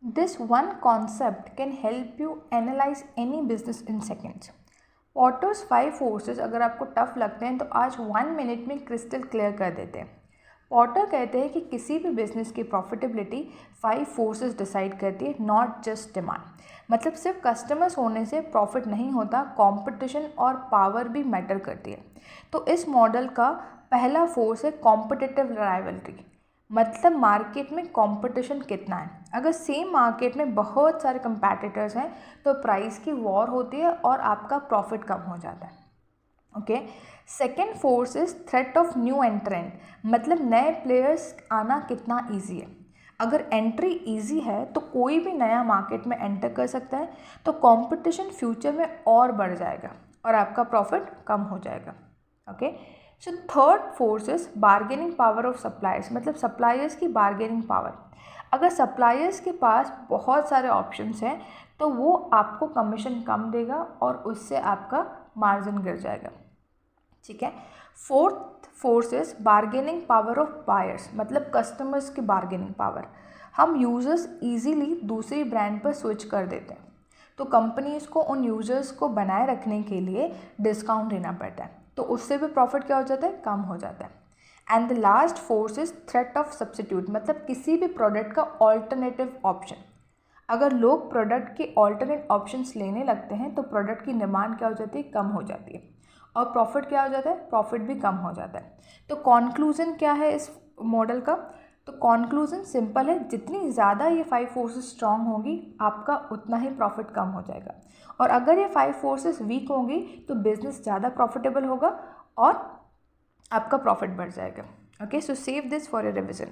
This one concept can help you analyze any business in seconds. Porter's 5 forces अगर आपको tough लगते हैं तो आज 1 मिनट में क्रिस्टल क्लियर कर देते हैं। पॉटर कहते हैं कि किसी भी बिजनेस की प्रॉफिटेबिलिटी 5 फोर्सेस डिसाइड करती है, नॉट जस्ट डिमांड। मतलब सिर्फ कस्टमर्स होने से प्रॉफिट नहीं होता, कंपटीशन और पावर भी मैटर करती है। तो इस मॉडल का पहला फोर्स है कॉम्पिटिटिव राइवलरी, मतलब मार्केट में कंपटीशन कितना है। अगर सेम मार्केट में बहुत सारे कंपैटिटर्स हैं तो प्राइस की वॉर होती है और आपका प्रॉफिट कम हो जाता है। Okay, second force is threat of new एंट्रेंट, मतलब नए प्लेयर्स आना कितना ईजी है। अगर एंट्री ईजी है तो कोई भी नया मार्केट में एंटर कर सकता है, तो कंपटीशन फ्यूचर में और बढ़ जाएगा और आपका प्रॉफिट कम हो जाएगा। Okay, so third force is bargaining power of suppliers, मतलब सप्लायर्स की बार्गेनिंग पावर। अगर सप्लायर्स के पास बहुत सारे ऑप्शंस हैं तो वो आपको कमीशन कम देगा और उससे आपका मार्जिन गिर जाएगा। ठीक है, fourth force is bargaining power of buyers, मतलब कस्टमर्स की बार्गेनिंग पावर। हम यूज़र्स इजीली दूसरी ब्रांड पर स्विच कर देते हैं, तो कंपनीज़ को उन यूज़र्स को बनाए रखने के लिए डिस्काउंट देना पड़ता है, तो उससे भी प्रॉफिट क्या हो जाता है, कम हो जाता है। And the last force is threat of substitute, मतलब किसी भी प्रोडक्ट का ऑल्टरनेटिव ऑप्शन। अगर लोग प्रोडक्ट के ऑल्टरनेट ऑप्शंस लेने लगते हैं तो प्रोडक्ट की डिमांड क्या हो जाती है, कम हो जाती है और प्रॉफिट क्या हो जाता है, प्रॉफिट भी कम हो जाता है। तो कॉन्क्लूज़न क्या है इस मॉडल का, तो कॉन्क्लूज़न सिंपल है, जितनी ज़्यादा ये 5 फोर्सेस स्ट्रांग होंगी आपका उतना ही प्रॉफिट कम हो जाएगा, और अगर ये 5 फोर्सेस वीक होंगी तो बिजनेस ज़्यादा प्रॉफिटेबल होगा और आपका प्रॉफिट बढ़ जाएगा। Okay, so save this for a revision.